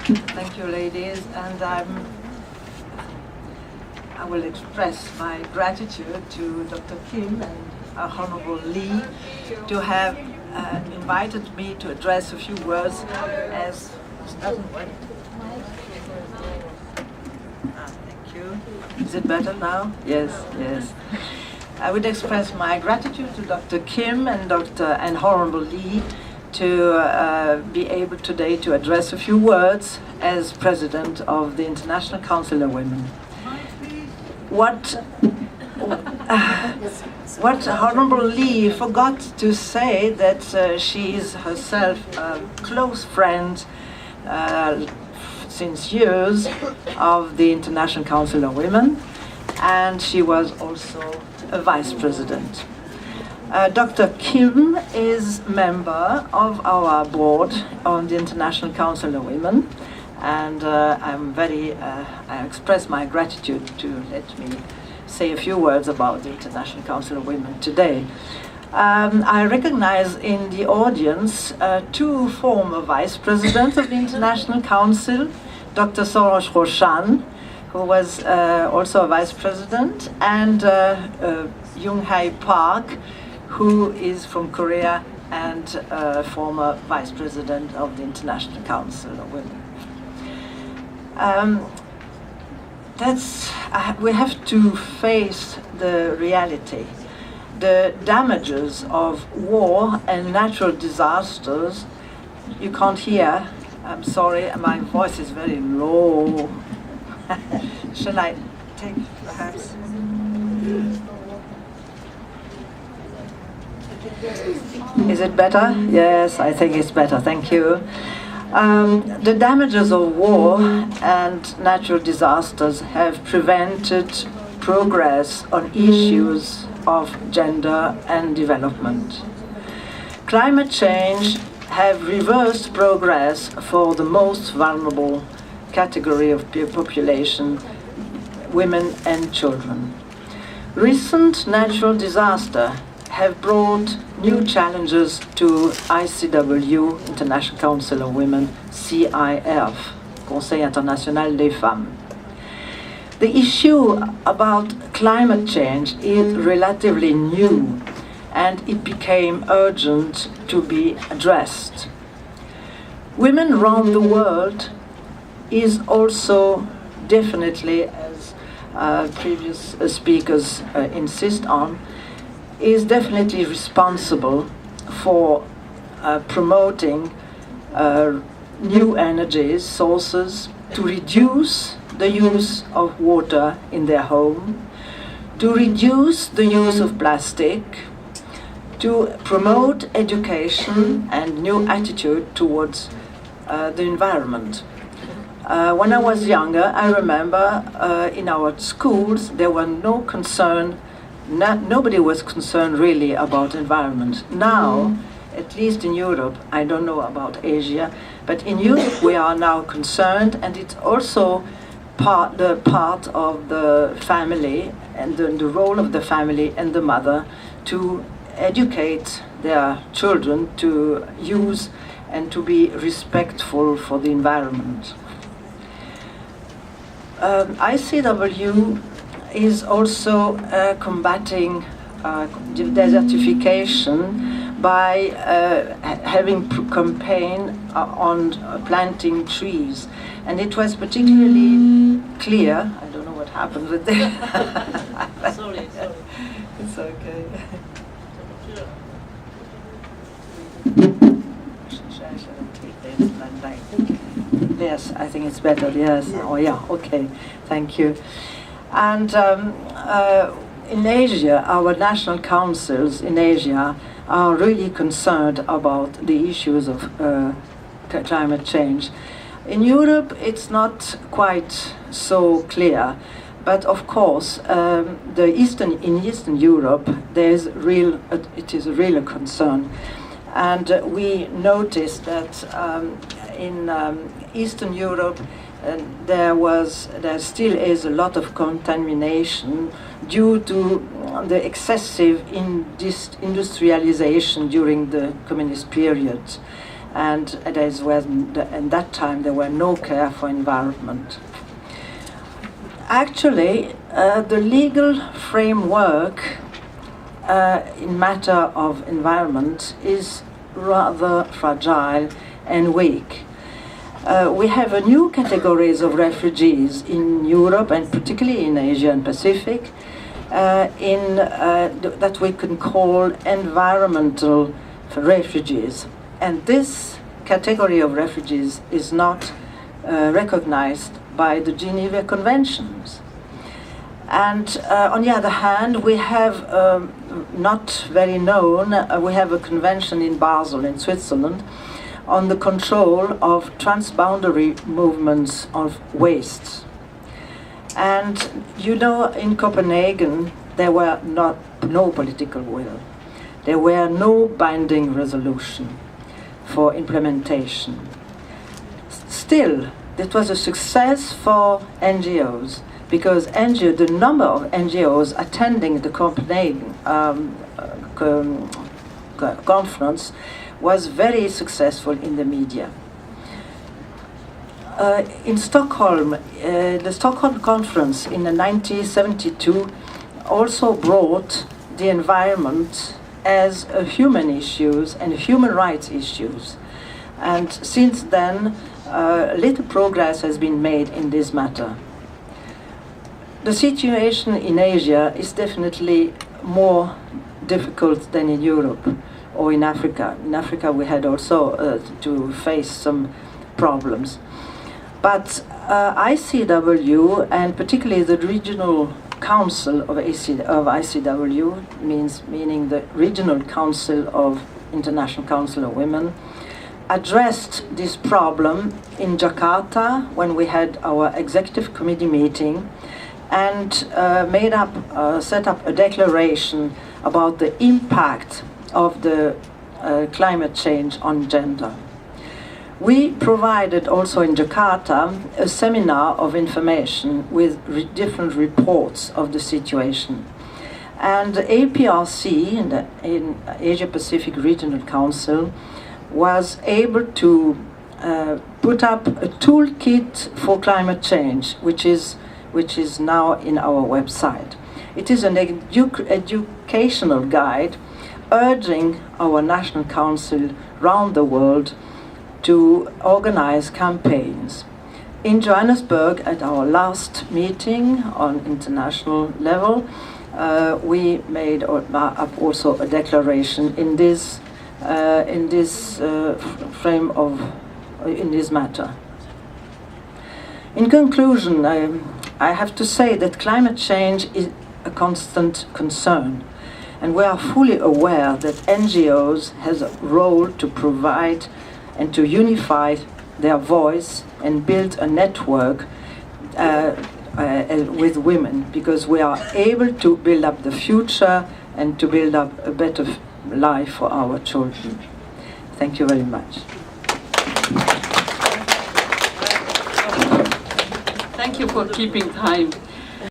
Thank you, ladies, and I will express my gratitude to Dr. Kim and Honorable Lee to have invited me to address a few words as it doesn't work. Thank you. Is it better now? Yes, yes. I would express my gratitude to Dr. Kim and Honorable Lee to be able today to address a few words as President of the International Council of Women. What Honorable Lee forgot to say that she is herself a close friend since years of the International Council of Women, and she was also a vice president. Dr. Kim is member of our board on the International Council of Women, and I express my gratitude to let me say a few words about the International Council of Women today. I recognize in the audience two former vice presidents of the International Council, Dr. Soros Roshan, who was also a vice president, and Jung-Hae Park, who is from Korea and former vice president of the International Council of Women. We have to face the reality. The damages of war and natural disasters, you can't hear, I'm sorry, my voice is very low. Shall I take perhaps? Is it better? Yes, I think it's better, thank you. The damages of war and natural disasters have prevented progress on issues of gender and development. Climate change have reversed progress for the most vulnerable category of population, women and children. Recent natural disasters have brought new challenges to ICW, International Council of Women, CIF, Conseil International des Femmes. The issue about climate change is relatively new, and it became urgent to be addressed. Women around the world is also definitely, as previous speakers insist on, is definitely responsible for promoting new energy sources, to reduce the use of water in their home, to reduce the use of plastic, to promote education and new attitude towards the environment. When I was younger, I remember in our schools there were no concern. Nobody was concerned really about environment. Now, at least in Europe, I don't know about Asia, but in Europe we are now concerned, and it's also part of the family and the role of the family and the mother to educate their children to use and to be respectful for the environment. ICW is also combating desertification by having campaign on planting trees, and it was particularly clear. I don't know what happened with that. Sorry. It's okay. Yes, I think it's better. Yes. Oh yeah. Okay. Thank you. And in Asia, our national councils in Asia are really concerned about the issues of climate change. In Europe, it's not quite so clear, but of course, in Eastern Europe, it is a real concern, and we noticed that in Eastern Europe. There still is a lot of contamination due to the excessive industrialization during the communist period. and at that time there were no care for environment. Actually, the legal framework in matter of environment is rather fragile and weak. We have a new categories of refugees in Europe and particularly in Asia and Pacific that we can call environmental refugees. And this category of refugees is not recognized by the Geneva Conventions. And on the other hand, we have not very known, we have a convention in Basel in Switzerland on the control of transboundary movements of waste. And you know, in Copenhagen, there were no political will. There were no binding resolution for implementation. Still, it was a success for NGOs, because the number of NGOs attending the Copenhagen conference was very successful in the media. In Stockholm, the Stockholm conference in 1972 also brought the environment as a human issues and human rights issues. And since then, little progress has been made in this matter. The situation in Asia is definitely more difficult than in Europe or in Africa. In Africa we had also to face some problems. But ICW, and particularly the regional council of ICW, meaning the regional council of International Council of Women, addressed this problem in Jakarta when we had our executive committee meeting, and set up a declaration about the impact of the climate change on gender. We provided also in Jakarta a seminar of information with different reports of the situation. And the APRC, in Asia Pacific Regional Council, was able to put up a toolkit for climate change, which is now in our website. It is an educational guide urging our national council around the world to organize campaigns. In Johannesburg, at our last meeting on international level, we made up also a declaration in this matter. In conclusion, I have to say that climate change is a constant concern, and we are fully aware that NGOs has a role to provide and to unify their voice and build a network with women, because we are able to build up the future and to build up a better life for our children. Thank you very much. Thank you for keeping time.